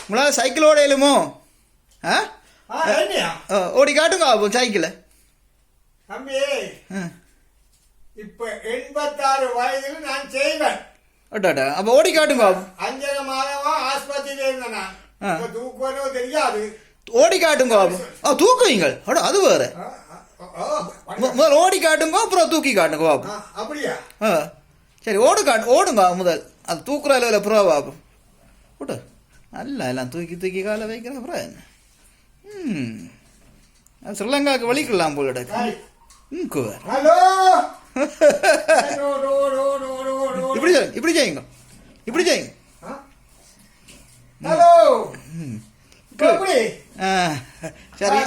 உங்களால் சைக்கிள் ஓட இயலுமோ? ஓடி காட்டுங்க அப்போ சைக்கிளை. தம்பி, இப்ப 86 வயதில் நான் செய்வேன். அப்ப ஓடி காட்டுங்க. 5 மாதமா ஆஸ்பத்திரியில இருந்தேன். தூக்குவனோ தெரியாது. ஓடி காட்டுங்க. தூக்குவீங்கள்? அது வேற. முதல் ஓடி காட்டுங்க, அப்புறம் தூக்கி காட்டுங்க. அப்படியா? சரி, ஓடுங்க முதல். அது தூக்குற அளவில் புறாவா? விட்டு நல்லா எல்லாம் தூக்கி தூக்கி காலை வைக்கிற அப்புறம் என்ன? ஸ்ரீலங்காவுக்கு வலிக்கலாம் போல. இப்படி செய்யுங்க, இப்படி செய்யுங்க. சரி,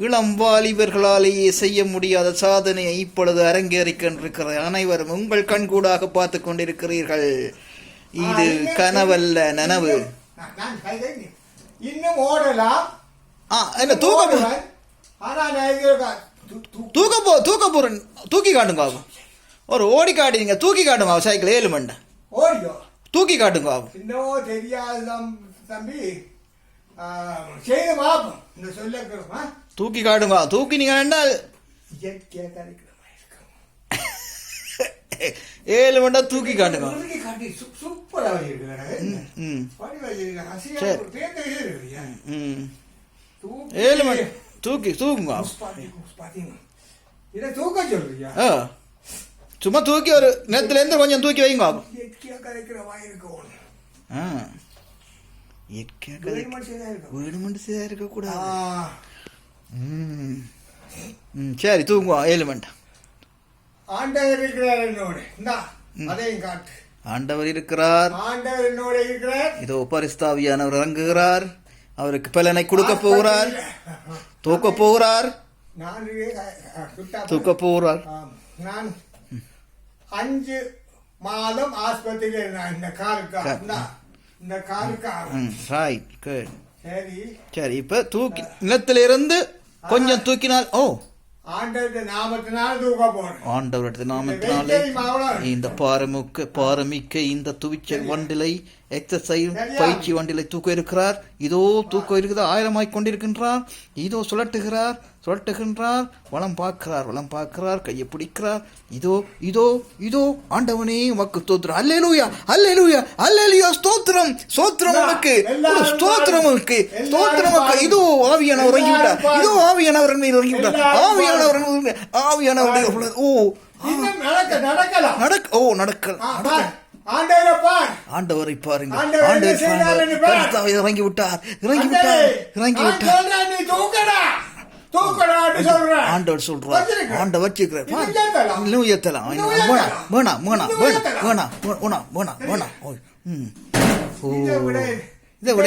இளம் வாலிபர்களாலேயே செய்ய முடியாத சாதனையை இப்பொழுது அரங்கேறிக்கொண்டிருக்கிற அனைவரும் உங்கள் கண்கூடாக பார்த்து கொண்டிருக்கிறீர்கள். இது கனவல்ல, நனவு. இன்னும் ஓடலாம். என்ன தூக்க போறேன். தூக்கி காட்டுங்க. ஒரு ஓடி காட்டுங்க, தூக்கி காட்டுங்க. சைக்கிள் 7 மண்டை ஓடியோ தூக்கி காட்டுங்க. இன்னும் தெரியாது தம்பி, செய்து பார்ப்போம். இந்த சொல்ல தூக்கி காட்டுங்க. தூக்கி நீங்க என்ன 7 மண்டை தூக்கி காட்டுங்க. சூப்பரா தூக்குங்க. தூக்க சொல்றியா? சும்மா தூக்கி ஒரு நேரத்துல இருந்து கொஞ்சம் தூக்கி வைங்க. இருக்க கூடாது. சரி, தூங்குவா. 7 மண்டை. ஆண்டவர் இருக்கிறார் என்னோடு. அதையும் காட்டு. ஆண்டவர் இருக்கிறார். ஆண்டவர் என்னோட இருக்கிறார். இதோ பரிசுத்தாவியானவர் இறங்குகிறார். அவருக்கு பலனை கொடுக்க போகிறார். தூக்க போகிறார். தூக்க போகிறார். நான் 5 மாதம் ஆஸ்பத்திரியில் இருந்தேன். இந்த காலுக்கு. சரி, இப்ப தூக்கி நிலத்தில இருந்து கொஞ்சம் தூக்கினால் ஆண்டவருடைய நாமத்தினால் தூக்க போறேன். ஆண்டவருடைய நாமத்தினாலே இந்த பாரமிக்க இந்த துவிச்சல் வண்டிலை எக்ஸசைஸ் பயிற்சி வண்டிலை தூக்க இருக்கிறார். இதோ தூக்க இருக்கிறது. 1000 கொண்டிருக்கின்றார். இதோ சுழட்டுகின்றார். வளம் பார்க்கிறார். கையை பிடிக்கிறார். இதோ இதோ இதோ ஆண்டவனே உமக்கு ஸ்தோத்திரம். அல்லேலூயா, அல்லேலூயா, அல்லேலூயா. ஸ்தோத்திரம், ஸ்தோத்திரம் உமக்கு, ஸ்தோத்திரம் உமக்கு, ஸ்தோத்திரம் உமக்கு. இதோ ஆவியானவர் இறங்கிவிட்டார். இதோ ஆவியானவர் மீது இறங்கிவிட்டார். ஆவியானவர் ஆண்டவரை பாருங்க. ஆண்டவர் இறங்கி விட்டார். ஆண்டவர் சொல்றார். ஆண்டவர் வச்சுக்கிறார். இதை விட